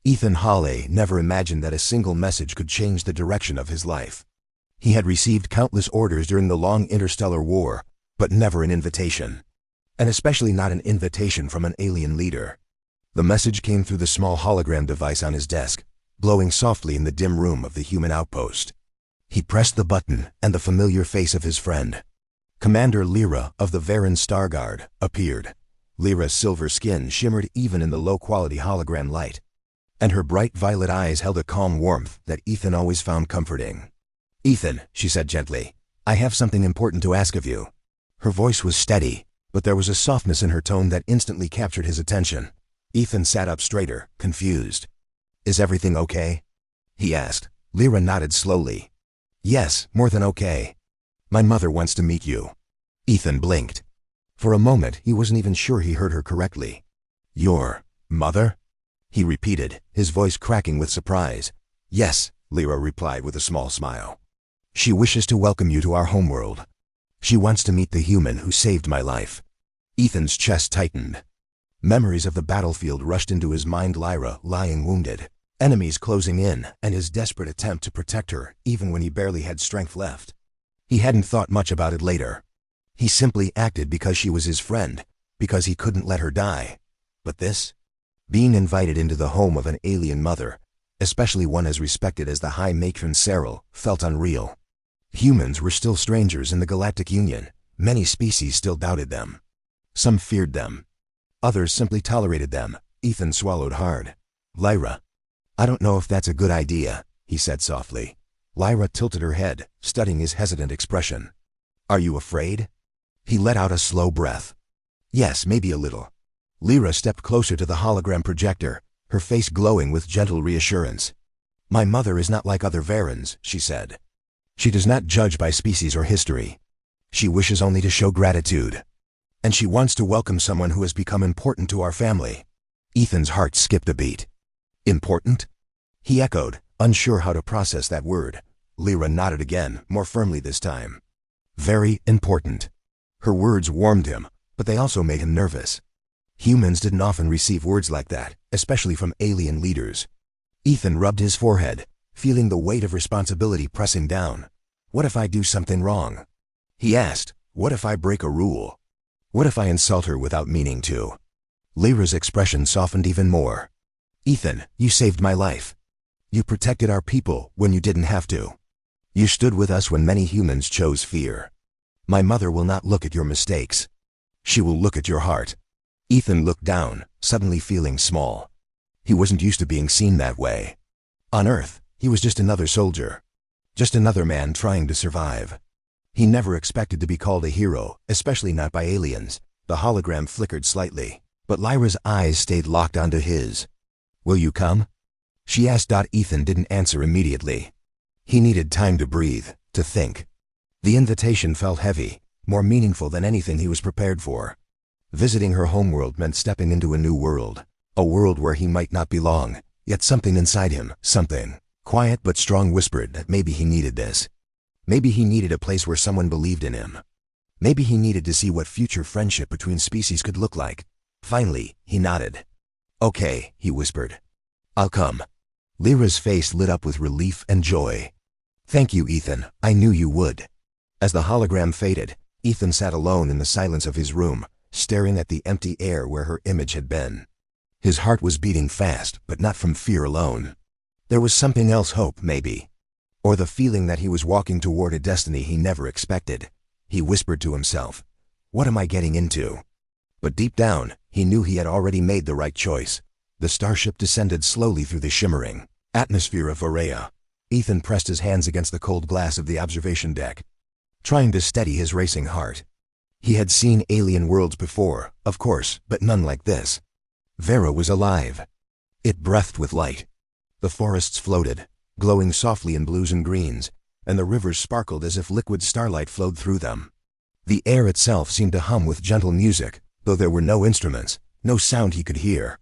Ethan Hawley never imagined that a single message could change the direction of his life. He had received countless orders during the long interstellar war, but never an invitation. And especially not an invitation from an alien leader. The message came through the small hologram device on his desk, glowing softly in the dim room of the human outpost. He pressed the button, and the familiar face of his friend, Commander Lyra of the Varan Star Guard, appeared. Lyra's silver skin shimmered even in the low-quality hologram light, and her bright violet eyes held a calm warmth that Ethan always found comforting. "Ethan," she said gently, "I have something important to ask of you." Her voice was steady, but there was a softness in her tone that instantly captured his attention. Ethan sat up straighter, confused. "Is everything okay?" he asked. Lyra nodded slowly. "Yes, more than okay. My mother wants to meet you." Ethan blinked. For a moment, he wasn't even sure he heard her correctly. "Your mother?" he repeated, his voice cracking with surprise. "Yes," Lyra replied with a small smile. "She wishes to welcome you to our homeworld. She wants to meet the human who saved my life." Ethan's chest tightened. Memories of the battlefield rushed into his mind. Lyra lying wounded, enemies closing in, and his desperate attempt to protect her even when he barely had strength left. He hadn't thought much about it later. He simply acted because she was his friend, because he couldn't let her die. But this? Being invited into the home of an alien mother, especially one as respected as the High Matron Cyril, felt unreal. Humans were still strangers in the Galactic Union. Many species still doubted them. Some feared them. Others simply tolerated them. Ethan swallowed hard. "Lyra, I don't know if that's a good idea," he said softly. Lyra tilted her head, studying his hesitant expression. "Are you afraid?" He let out a slow breath. "Yes, maybe a little." Lyra stepped closer to the hologram projector, her face glowing with gentle reassurance. "My mother is not like other Varans," she said. "She does not judge by species or history. She wishes only to show gratitude. And she wants to welcome someone who has become important to our family." Ethan's heart skipped a beat. "Important?" he echoed, unsure how to process that word. Lyra nodded again, more firmly this time. "Very important." Her words warmed him, but they also made him nervous. Humans didn't often receive words like that, especially from alien leaders. Ethan rubbed his forehead, feeling the weight of responsibility pressing down. "What if I do something wrong?" he asked. "What if I break a rule? What if I insult her without meaning to?" Lyra's expression softened even more. "Ethan, you saved my life. You protected our people when you didn't have to. You stood with us when many humans chose fear. My mother will not look at your mistakes. She will look at your heart." Ethan looked down, suddenly feeling small. He wasn't used to being seen that way. On Earth, he was just another soldier. Just another man trying to survive. He never expected to be called a hero, especially not by aliens. The hologram flickered slightly, but Lyra's eyes stayed locked onto his. "Will you come?" she asked. Ethan didn't answer immediately. He needed time to breathe, to think. The invitation felt heavy, more meaningful than anything he was prepared for. Visiting her homeworld meant stepping into a new world, a world where he might not belong, yet something inside him, something quiet but strong, whispered that maybe he needed this. Maybe he needed a place where someone believed in him. Maybe he needed to see what future friendship between species could look like. Finally, he nodded. "Okay," he whispered. "I'll come." Lyra's face lit up with relief and joy. "Thank you, Ethan. I knew you would." As the hologram faded, Ethan sat alone in the silence of his room, staring at the empty air where her image had been. His heart was beating fast, but not from fear alone. There was something else, hope, maybe. Or the feeling that he was walking toward a destiny he never expected. He whispered to himself, "What am I getting into?" But deep down, he knew he had already made the right choice. The starship descended slowly through the shimmering atmosphere of Varea. Ethan pressed his hands against the cold glass of the observation deck, trying to steady his racing heart. He had seen alien worlds before, of course, but none like this. Vera was alive. It breathed with light. The forests floated, glowing softly in blues and greens, and the rivers sparkled as if liquid starlight flowed through them. The air itself seemed to hum with gentle music, though there were no instruments, no sound he could hear.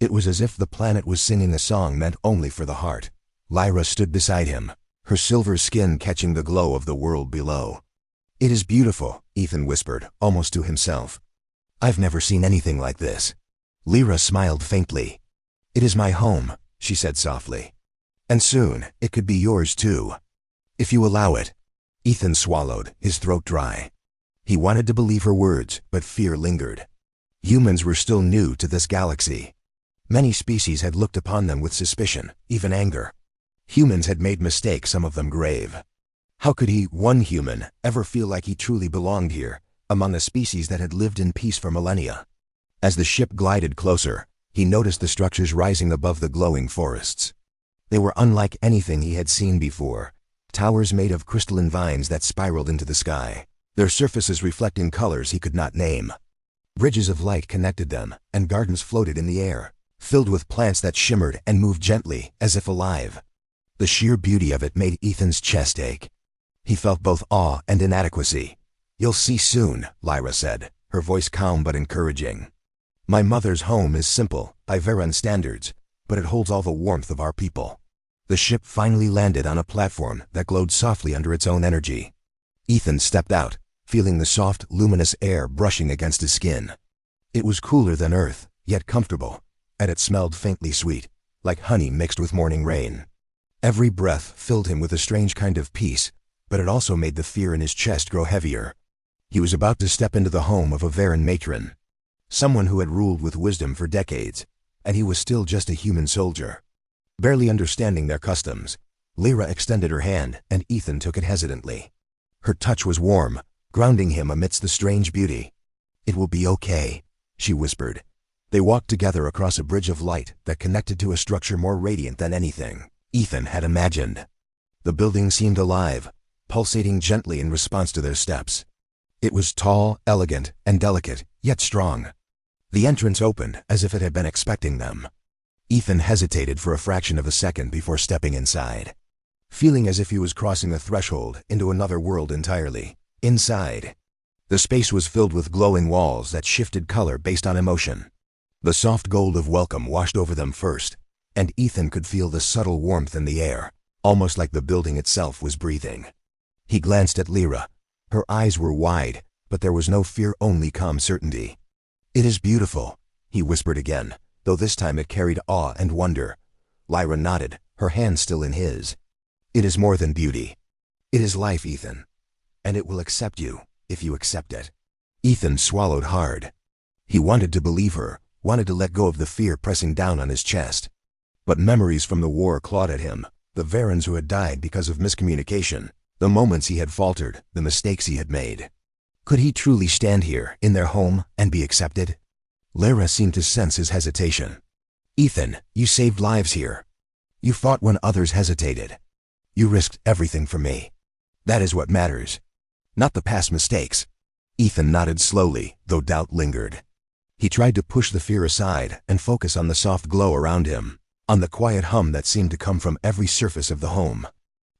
It was as if the planet was singing a song meant only for the heart. Lyra stood beside him, her silver skin catching the glow of the world below. "It is beautiful," Ethan whispered, almost to himself. "I've never seen anything like this." Lyra smiled faintly. "It is my home," she said softly. "And soon, it could be yours too. If you allow it." Ethan swallowed, his throat dry. He wanted to believe her words, but fear lingered. Humans were still new to this galaxy. Many species had looked upon them with suspicion, even anger. Humans had made mistakes, some of them grave. How could he, one human, ever feel like he truly belonged here, among a species that had lived in peace for millennia? As the ship glided closer, he noticed the structures rising above the glowing forests. They were unlike anything he had seen before, towers made of crystalline vines that spiraled into the sky, their surfaces reflecting colors he could not name. Bridges of light connected them, and gardens floated in the air, filled with plants that shimmered and moved gently, as if alive. The sheer beauty of it made Ethan's chest ache. He felt both awe and inadequacy. "You'll see soon," Lyra said, her voice calm but encouraging. "My mother's home is simple, by Veran standards, but it holds all the warmth of our people." The ship finally landed on a platform that glowed softly under its own energy. Ethan stepped out, feeling the soft, luminous air brushing against his skin. It was cooler than Earth, yet comfortable, and it smelled faintly sweet, like honey mixed with morning rain. Every breath filled him with a strange kind of peace, but it also made the fear in his chest grow heavier. He was about to step into the home of a Veran matron, someone who had ruled with wisdom for decades, and he was still just a human soldier. Barely understanding their customs, Lyra extended her hand, and Ethan took it hesitantly. Her touch was warm, grounding him amidst the strange beauty. "It will be okay," she whispered. They walked together across a bridge of light that connected to a structure more radiant than anything Ethan had imagined. The building seemed alive, pulsating gently in response to their steps. It was tall, elegant, and delicate, yet strong. The entrance opened as if it had been expecting them. Ethan hesitated for a fraction of a second before stepping inside, feeling as if he was crossing a threshold into another world entirely. Inside, the space was filled with glowing walls that shifted color based on emotion. The soft gold of welcome washed over them first, and Ethan could feel the subtle warmth in the air, almost like the building itself was breathing. He glanced at Lyra. Her eyes were wide, but there was no fear, only calm certainty. "It is beautiful," he whispered again, though this time it carried awe and wonder. Lyra nodded, her hand still in his. "It is more than beauty. It is life, Ethan. And it will accept you, if you accept it." Ethan swallowed hard. He wanted to believe her, wanted to let go of the fear pressing down on his chest. But memories from the war clawed at him, the Varans who had died because of miscommunication, the moments he had faltered, the mistakes he had made. Could he truly stand here, in their home, and be accepted? Lyra seemed to sense his hesitation. "Ethan, you saved lives here. You fought when others hesitated. You risked everything for me. That is what matters. Not the past mistakes." Ethan nodded slowly, though doubt lingered. He tried to push the fear aside and focus on the soft glow around him, on the quiet hum that seemed to come from every surface of the home.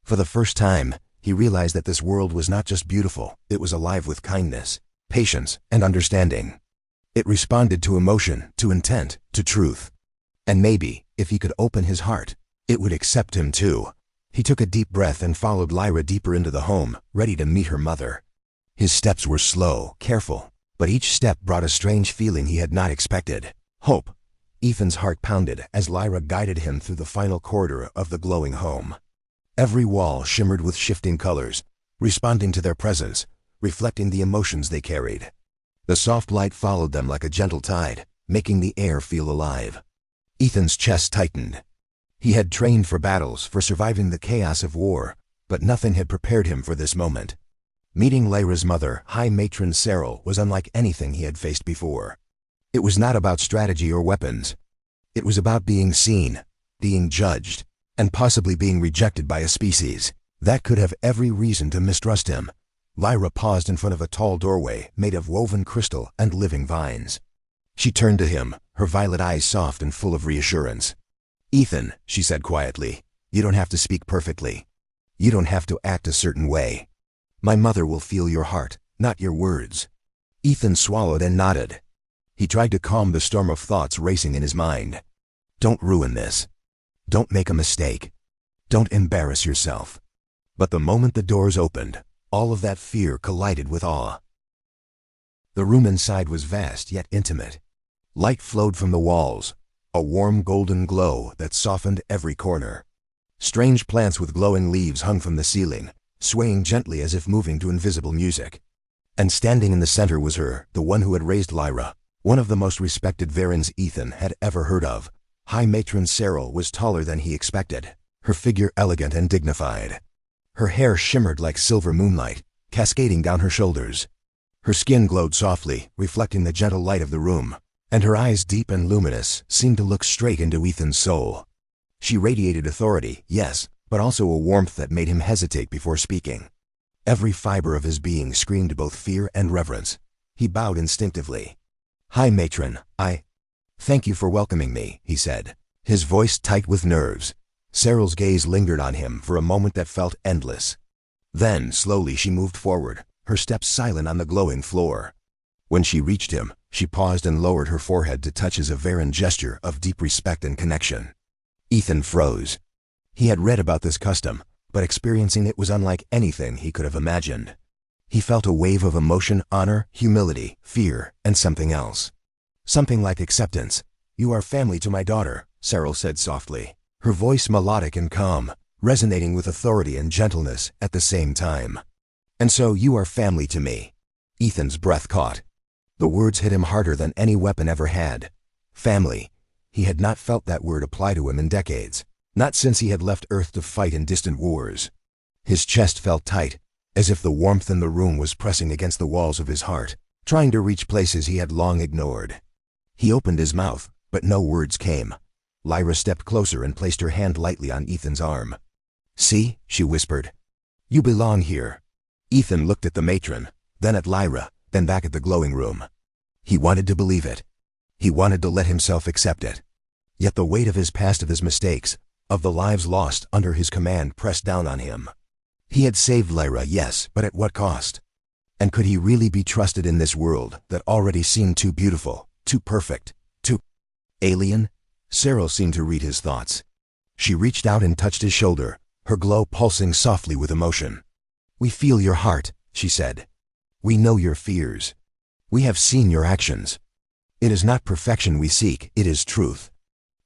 For the first time, he realized that this world was not just beautiful, it was alive with kindness, patience, and understanding. It responded to emotion, to intent, to truth. And maybe, if he could open his heart, it would accept him too. He took a deep breath and followed Lyra deeper into the home, ready to meet her mother. His steps were slow, careful, but each step brought a strange feeling he had not expected. Hope. Ethan's heart pounded as Lyra guided him through the final corridor of the glowing home. Every wall shimmered with shifting colors, responding to their presence, reflecting the emotions they carried. The soft light followed them like a gentle tide, making the air feel alive. Ethan's chest tightened. He had trained for battles, for surviving the chaos of war, but nothing had prepared him for this moment. Meeting Lyra's mother, High Matron Cyril, was unlike anything he had faced before. It was not about strategy or weapons. It was about being seen, being judged, and possibly being rejected by a species that could have every reason to mistrust him. Lyra paused in front of a tall doorway made of woven crystal and living vines. She turned to him, her violet eyes soft and full of reassurance. "Ethan," she said quietly, "you don't have to speak perfectly. You don't have to act a certain way. My mother will feel your heart, not your words." Ethan swallowed and nodded. He tried to calm the storm of thoughts racing in his mind. Don't ruin this. Don't make a mistake. Don't embarrass yourself. But the moment the doors opened, all of that fear collided with awe. The room inside was vast yet intimate. Light flowed from the walls, a warm golden glow that softened every corner. Strange plants with glowing leaves hung from the ceiling, swaying gently as if moving to invisible music. And standing in the center was her, the one who had raised Lyra, one of the most respected Varens Ethan had ever heard of. High Matron Cyril was taller than he expected, her figure elegant and dignified. Her hair shimmered like silver moonlight, cascading down her shoulders. Her skin glowed softly, reflecting the gentle light of the room, and her eyes, deep and luminous, seemed to look straight into Ethan's soul. She radiated authority, yes, but also a warmth that made him hesitate before speaking. Every fiber of his being screamed both fear and reverence. He bowed instinctively. "Hi, Matron, Thank you for welcoming me," he said, his voice tight with nerves. Cyril's gaze lingered on him for a moment that felt endless. Then, slowly she moved forward, her steps silent on the glowing floor. When she reached him, she paused and lowered her forehead to touch his Averan gesture of deep respect and connection. Ethan froze. He had read about this custom, but experiencing it was unlike anything he could have imagined. He felt a wave of emotion, honor, humility, fear, and something else. Something like acceptance. "You are family to my daughter," Cyril said softly, her voice melodic and calm, resonating with authority and gentleness at the same time. "And so you are family to me." Ethan's breath caught. The words hit him harder than any weapon ever had. Family. He had not felt that word apply to him in decades, not since he had left Earth to fight in distant wars. His chest felt tight, as if the warmth in the room was pressing against the walls of his heart, trying to reach places he had long ignored. He opened his mouth, but no words came. Lyra stepped closer and placed her hand lightly on Ethan's arm. "See," she whispered. "You belong here." Ethan looked at the matron, then at Lyra, then back at the glowing room. He wanted to believe it. He wanted to let himself accept it. Yet the weight of his past, of his mistakes, of the lives lost under his command pressed down on him. He had saved Lyra, yes, but at what cost? And could he really be trusted in this world that already seemed too beautiful, too perfect, too alien? Cyril seemed to read his thoughts. She reached out and touched his shoulder, her glow pulsing softly with emotion. "We feel your heart," she said. "We know your fears. We have seen your actions. It is not perfection we seek, it is truth.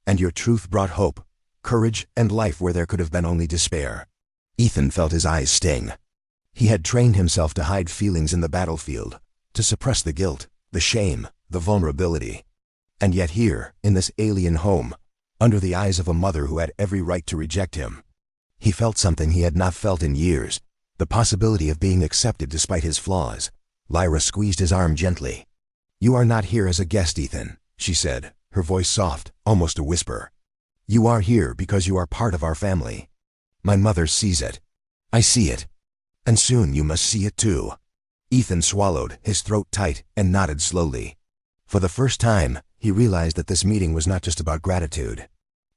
And your truth brought hope, courage, and life where there could have been only despair." Ethan felt his eyes sting. He had trained himself to hide feelings in the battlefield, to suppress the guilt, the shame, the vulnerability. And yet here, in this alien home, under the eyes of a mother who had every right to reject him, he felt something he had not felt in years, the possibility of being accepted despite his flaws. Lyra squeezed his arm gently. "You are not here as a guest, Ethan," she said, her voice soft, almost a whisper. "You are here because you are part of our family. My mother sees it. I see it. And soon you must see it too." Ethan swallowed, his throat tight, and nodded slowly. For the first time, he realized that this meeting was not just about gratitude.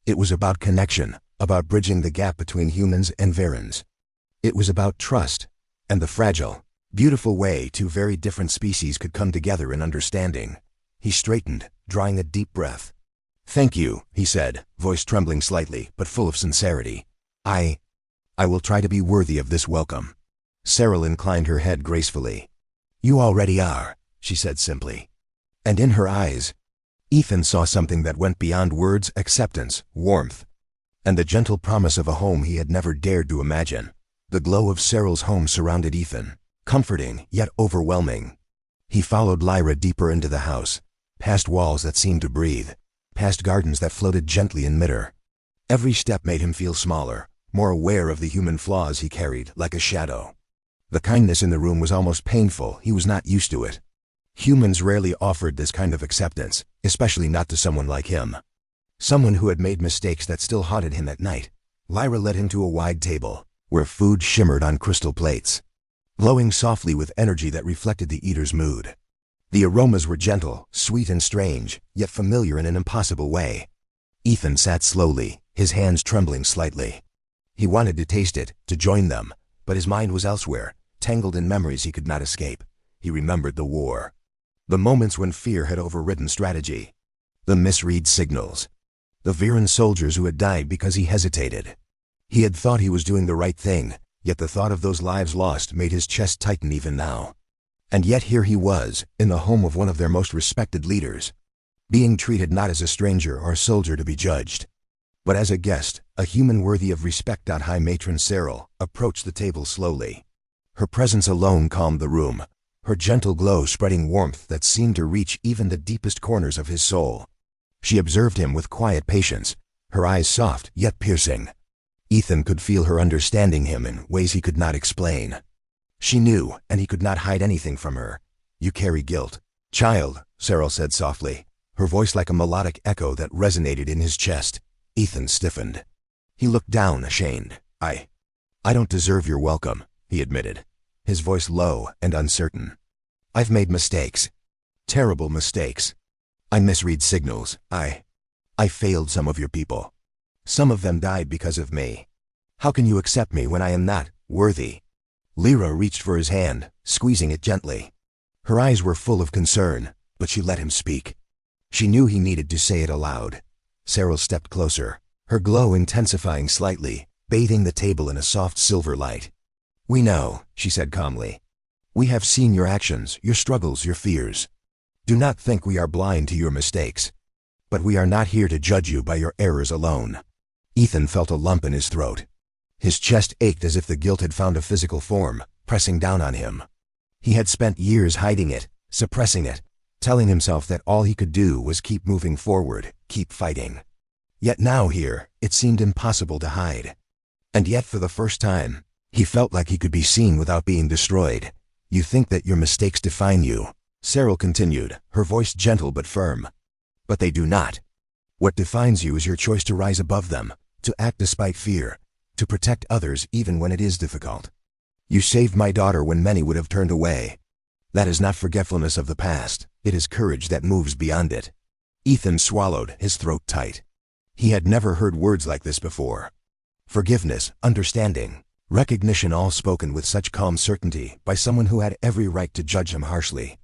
It was about connection, about bridging the gap between humans and Varens. It was about trust, and the fragile, beautiful way two very different species could come together in understanding. He straightened, drawing a deep breath. "Thank you," he said, voice trembling slightly, but full of sincerity. I will try to be worthy of this welcome." Cyril inclined her head gracefully. "You already are," she said simply. And in her eyes, Ethan saw something that went beyond words: acceptance, warmth, and the gentle promise of a home he had never dared to imagine. The glow of Cyril's home surrounded Ethan, comforting yet overwhelming. He followed Lyra deeper into the house, past walls that seemed to breathe, past gardens that floated gently in midair. Every step made him feel smaller, more aware of the human flaws he carried like a shadow. The kindness in the room was almost painful. He was not used to it. Humans rarely offered this kind of acceptance, especially not to someone like him. Someone who had made mistakes that still haunted him at night. Lyra led him to a wide table, where food shimmered on crystal plates, glowing softly with energy that reflected the eater's mood. The aromas were gentle, sweet and strange, yet familiar in an impossible way. Ethan sat slowly, his hands trembling slightly. He wanted to taste it, to join them, but his mind was elsewhere, tangled in memories he could not escape. He remembered the war. The moments when fear had overridden strategy. The misread signals. The Viren soldiers who had died because he hesitated. He had thought he was doing the right thing, yet the thought of those lives lost made his chest tighten even now. And yet here he was, in the home of one of their most respected leaders. being treated not as a stranger or soldier to be judged, but as a guest, a human worthy of respect. High Matron Cyril approached the table slowly. Her presence alone calmed the room, her gentle glow spreading warmth that seemed to reach even the deepest corners of his soul. She observed him with quiet patience, her eyes soft yet piercing. Ethan could feel her understanding him in ways he could not explain. She knew, and he could not hide anything from her. "You carry guilt, child," Cyril said softly, her voice like a melodic echo that resonated in his chest. Ethan stiffened. He looked down, ashamed. I don't deserve your welcome," he admitted, his voice low and uncertain. "I've made mistakes. Terrible mistakes. I misread signals. I failed some of your people. Some of them died because of me. How can you accept me when I am not worthy?" Lyra reached for his hand, squeezing it gently. Her eyes were full of concern, but she let him speak. She knew he needed to say it aloud. Cyril stepped closer, her glow intensifying slightly, bathing the table in a soft silver light. "We know," she said calmly. "We have seen your actions, your struggles, your fears. Do not think we are blind to your mistakes. But we are not here to judge you by your errors alone." Ethan felt a lump in his throat. His chest ached as if the guilt had found a physical form, pressing down on him. He had spent years hiding it, suppressing it, telling himself that all he could do was keep moving forward, keep fighting. Yet now here, it seemed impossible to hide. And yet for the first time, he felt like he could be seen without being destroyed. "You think that your mistakes define you," Cyril continued, her voice gentle but firm. "But they do not. What defines you is your choice to rise above them, to act despite fear, to protect others even when it is difficult. You saved my daughter when many would have turned away. That is not forgetfulness of the past, it is courage that moves beyond it." Ethan swallowed, his throat tight. He had never heard words like this before. Forgiveness, understanding, recognition, all spoken with such calm certainty by someone who had every right to judge him harshly.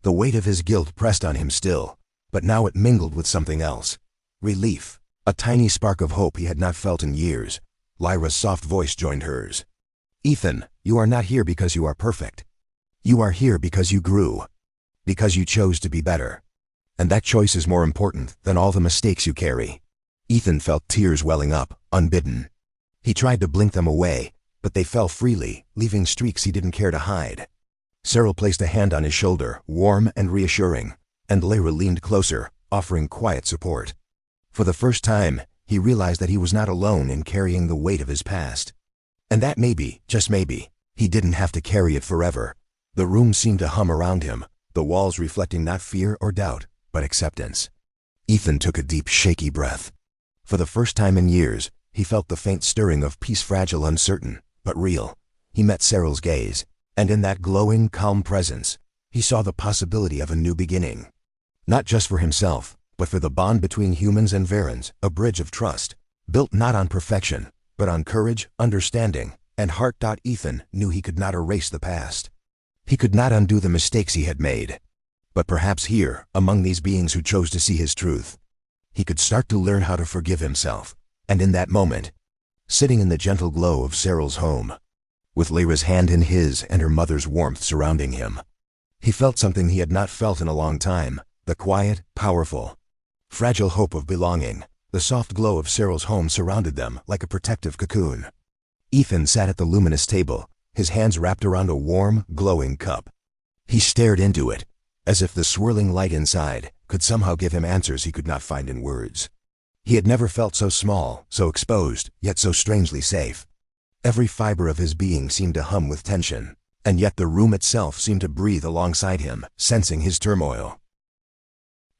The weight of his guilt pressed on him still, but now it mingled with something else. Relief, a tiny spark of hope he had not felt in years. Lyra's soft voice joined hers. "Ethan, you are not here because you are perfect. You are here because you grew, because you chose to be better. And that choice is more important than all the mistakes you carry." Ethan felt tears welling up, unbidden. He tried to blink them away, but they fell freely, leaving streaks he didn't care to hide. Cyril placed a hand on his shoulder, warm and reassuring, and Lyra leaned closer, offering quiet support. For the first time, he realized that he was not alone in carrying the weight of his past. And that maybe, just maybe, he didn't have to carry it forever. The room seemed to hum around him, the walls reflecting not fear or doubt, but acceptance. Ethan took a deep, shaky breath. For the first time in years, he felt the faint stirring of peace, fragile, uncertain, but real. He met Cyril's gaze, and in that glowing, calm presence, he saw the possibility of a new beginning. Not just for himself, but for the bond between humans and Varens, a bridge of trust, built not on perfection, but on courage, understanding, and heart. Ethan knew he could not erase the past. He could not undo the mistakes he had made. But perhaps here, among these beings who chose to see his truth, he could start to learn how to forgive himself. And in that moment, sitting in the gentle glow of Cyril's home, with Lyra's hand in his and her mother's warmth surrounding him, he felt something he had not felt in a long time, the quiet, powerful, fragile hope of belonging. The soft glow of Cyril's home surrounded them like a protective cocoon. Ethan sat at the luminous table, his hands wrapped around a warm, glowing cup. He stared into it, as if the swirling light inside could somehow give him answers he could not find in words. He had never felt so small, so exposed, yet so strangely safe. Every fiber of his being seemed to hum with tension, and yet the room itself seemed to breathe alongside him, sensing his turmoil.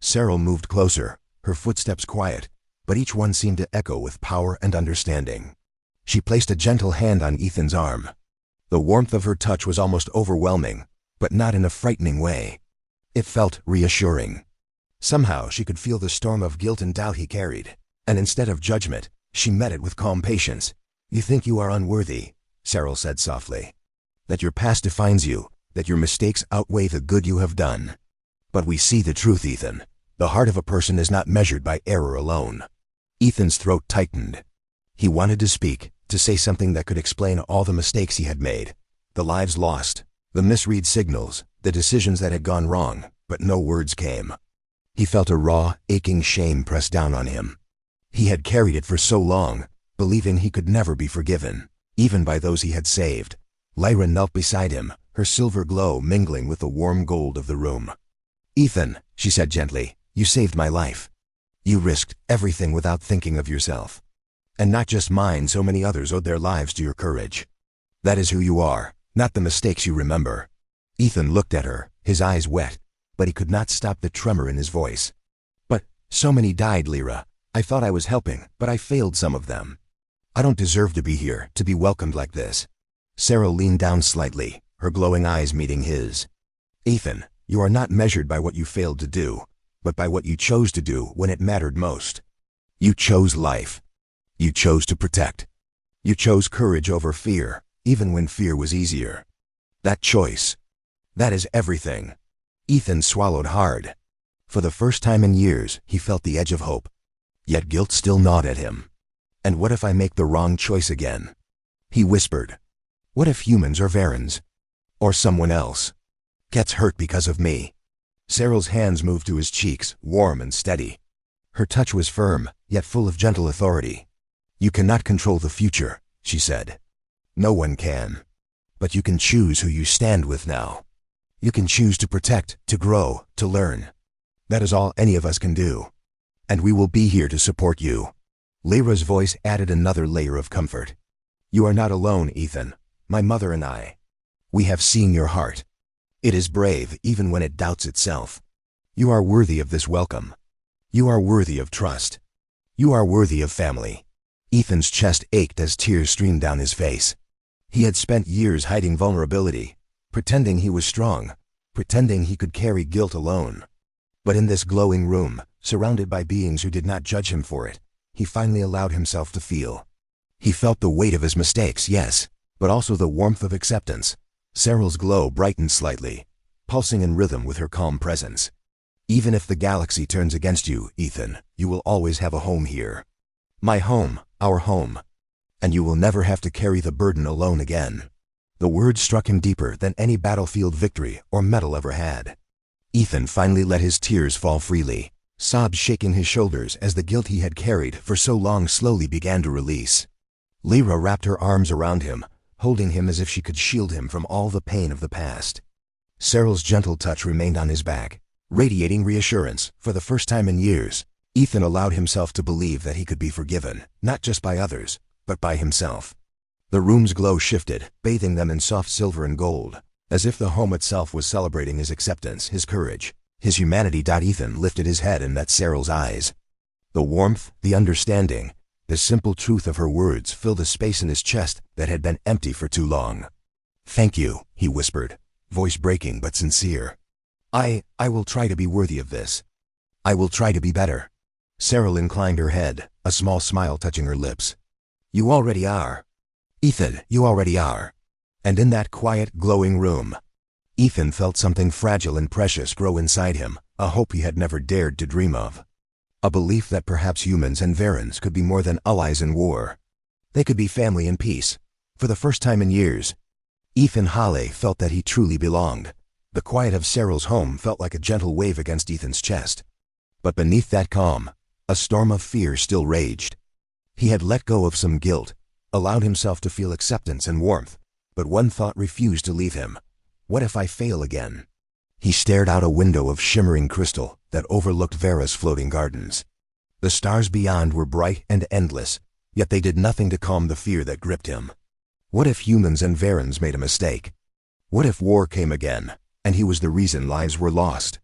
Cyril moved closer, her footsteps quiet, but each one seemed to echo with power and understanding. She placed a gentle hand on Ethan's arm. The warmth of her touch was almost overwhelming, but not in a frightening way. It felt reassuring. Somehow she could feel the storm of guilt and doubt he carried, and instead of judgment, she met it with calm patience. "You think you are unworthy," Cyril said softly. "That your past defines you, that your mistakes outweigh the good you have done. But we see the truth, Ethan. The heart of a person is not measured by error alone." Ethan's throat tightened. He wanted to speak, to say something that could explain all the mistakes he had made, the lives lost, the misread signals, the decisions that had gone wrong, but no words came. He felt a raw, aching shame press down on him. He had carried it for so long, believing he could never be forgiven, even by those he had saved. Lyra knelt beside him, her silver glow mingling with the warm gold of the room. "Ethan," she said gently, "you saved my life. You risked everything without thinking of yourself. And not just mine, so many others owed their lives to your courage. That is who you are, not the mistakes you remember." Ethan looked at her, his eyes wet, but he could not stop the tremor in his voice. "But so many died, Lyra. I thought I was helping, but I failed some of them. I don't deserve to be here, to be welcomed like this." Sarah leaned down slightly, her glowing eyes meeting his. "Ethan, you are not measured by what you failed to do, but by what you chose to do when it mattered most. You chose life. You chose to protect. You chose courage over fear, even when fear was easier. That choice, that is everything." Ethan swallowed hard. For the first time in years, he felt the edge of hope. Yet guilt still gnawed at him. "And what if I make the wrong choice again?" he whispered. "What if humans or Varens, or someone else, gets hurt because of me?" Cyril's hands moved to his cheeks, warm and steady. Her touch was firm, yet full of gentle authority. "You cannot control the future," she said. "No one can. But you can choose who you stand with now. You can choose to protect, to grow, to learn. That is all any of us can do. And we will be here to support you." Lyra's voice added another layer of comfort. "You are not alone, Ethan. My mother and I. We have seen your heart. It is brave even when it doubts itself. You are worthy of this welcome. You are worthy of trust. You are worthy of family." Ethan's chest ached as tears streamed down his face. He had spent years hiding vulnerability, pretending he was strong, pretending he could carry guilt alone. But in this glowing room, surrounded by beings who did not judge him for it, he finally allowed himself to feel. He felt the weight of his mistakes, yes, but also the warmth of acceptance. Cyril's glow brightened slightly, pulsing in rhythm with her calm presence. "Even if the galaxy turns against you, Ethan, you will always have a home here. My home, our home. And you will never have to carry the burden alone again." The words struck him deeper than any battlefield victory or medal ever had. Ethan finally let his tears fall freely, sobs shaking his shoulders as the guilt he had carried for so long slowly began to release. Lyra wrapped her arms around him, holding him as if she could shield him from all the pain of the past. Cyril's gentle touch remained on his back, radiating reassurance. For the first time in years, Ethan allowed himself to believe that he could be forgiven, not just by others, but by himself. The room's glow shifted, bathing them in soft silver and gold, as if the home itself was celebrating his acceptance, his courage, his humanity. Ethan lifted his head and met Cyril's eyes. The warmth, the understanding, the simple truth of her words filled a space in his chest that had been empty for too long. "Thank you," he whispered, voice breaking but sincere. I will try to be worthy of this. I will try to be better." Cyril inclined her head, a small smile touching her lips. "You already are. Ethan, you already are." And in that quiet, glowing room, Ethan felt something fragile and precious grow inside him, a hope he had never dared to dream of. A belief that perhaps humans and Varens could be more than allies in war. They could be family in peace. For the first time in years, Ethan Hale felt that he truly belonged. The quiet of Cyril's home felt like a gentle wave against Ethan's chest. But beneath that calm, a storm of fear still raged. He had let go of some guilt, allowed himself to feel acceptance and warmth, but one thought refused to leave him. What if I fail again? He stared out a window of shimmering crystal that overlooked Vera's floating gardens. The stars beyond were bright and endless, yet they did nothing to calm the fear that gripped him. What if humans and Varens made a mistake? What if war came again, and he was the reason lives were lost?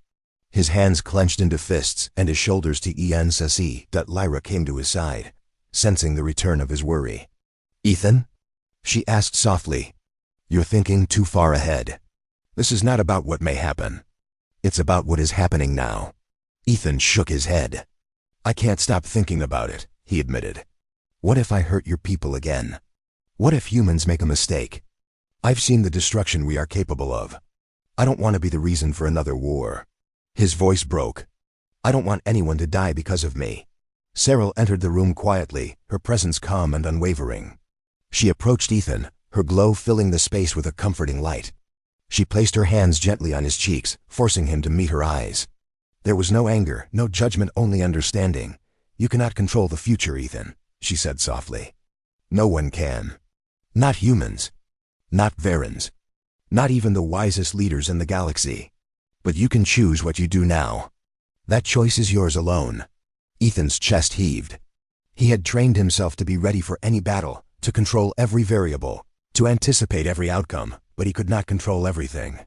His hands clenched into fists and his shoulders to Sci-Fi. Lyra came to his side, sensing the return of his worry. "Ethan?" she asked softly. "You're thinking too far ahead. This is not about what may happen. It's about what is happening now." Ethan shook his head. "I can't stop thinking about it," he admitted. "What if I hurt your people again? What if humans make a mistake? I've seen the destruction we are capable of. I don't want to be the reason for another war." His voice broke. "I don't want anyone to die because of me." Cyril entered the room quietly, her presence calm and unwavering. She approached Ethan, her glow filling the space with a comforting light. She placed her hands gently on his cheeks, forcing him to meet her eyes. There was no anger, no judgment, only understanding. "You cannot control the future, Ethan," she said softly. "No one can. Not humans. Not Varens. Not even the wisest leaders in the galaxy. But you can choose what you do now. That choice is yours alone." Ethan's chest heaved. He had trained himself to be ready for any battle, to control every variable, to anticipate every outcome, but he could not control everything.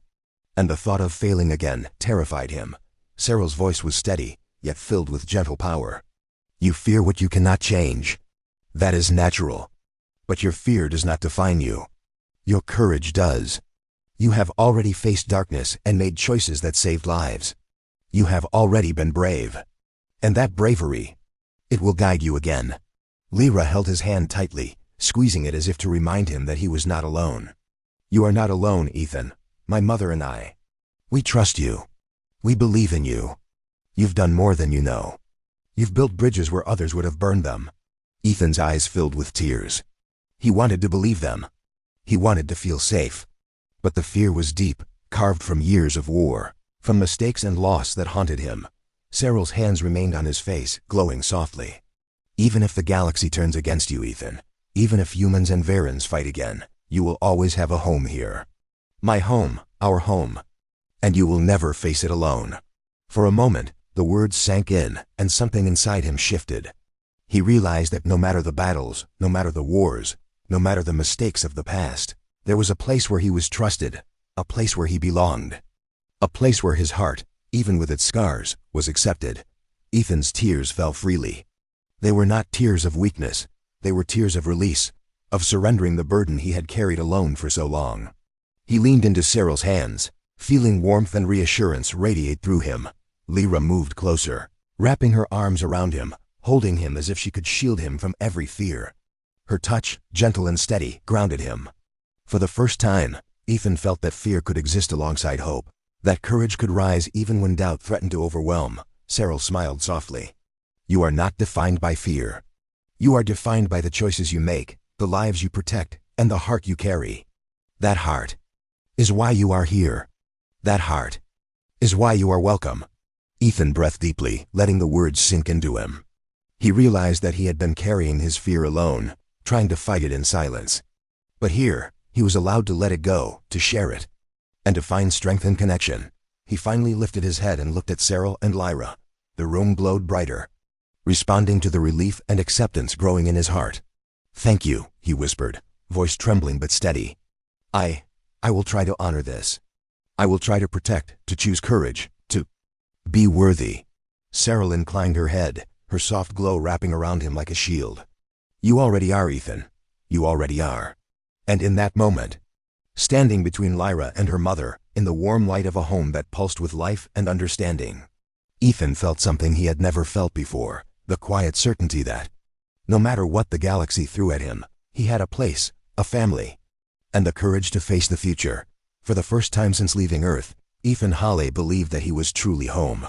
And the thought of failing again terrified him. Cyril's voice was steady, yet filled with gentle power. "You fear what you cannot change. That is natural. But your fear does not define you. Your courage does. You have already faced darkness and made choices that saved lives. You have already been brave. And that bravery, it will guide you again." Lyra held his hand tightly, squeezing it as if to remind him that he was not alone. "You are not alone, Ethan. My mother and I. We trust you. We believe in you. You've done more than you know. You've built bridges where others would have burned them." Ethan's eyes filled with tears. He wanted to believe them. He wanted to feel safe. But the fear was deep, carved from years of war, from mistakes and loss that haunted him. Cyril's hands remained on his face, glowing softly. "Even if the galaxy turns against you, Ethan, even if humans and Varens fight again, you will always have a home here. My home, our home. And you will never face it alone." For a moment, the words sank in, and something inside him shifted. He realized that no matter the battles, no matter the wars, no matter the mistakes of the past, there was a place where he was trusted, a place where he belonged, a place where his heart, even with its scars, was accepted. Ethan's tears fell freely. They were not tears of weakness. They were tears of release, of surrendering the burden he had carried alone for so long. He leaned into Cyril's hands, feeling warmth and reassurance radiate through him. Lyra moved closer, wrapping her arms around him, holding him as if she could shield him from every fear. Her touch, gentle and steady, grounded him. For the first time, Ethan felt that fear could exist alongside hope, that courage could rise even when doubt threatened to overwhelm. Cyril smiled softly. "You are not defined by fear. You are defined by the choices you make, the lives you protect, and the heart you carry. That heart is why you are here. That heart is why you are welcome." Ethan breathed deeply, letting the words sink into him. He realized that he had been carrying his fear alone, trying to fight it in silence. But here, he was allowed to let it go, to share it, and to find strength in connection. He finally lifted his head and looked at Cyril and Lyra. The room glowed brighter, responding to the relief and acceptance growing in his heart. "Thank you," he whispered, voice trembling but steady. I will try to honor this. I will try to protect, to choose courage, to be worthy." Cyril inclined her head, her soft glow wrapping around him like a shield. "You already are, Ethan. You already are." And in that moment, standing between Lyra and her mother, in the warm light of a home that pulsed with life and understanding, Ethan felt something he had never felt before, the quiet certainty that, no matter what the galaxy threw at him, he had a place, a family, and the courage to face the future. For the first time since leaving Earth, Ethan Hawley believed that he was truly home.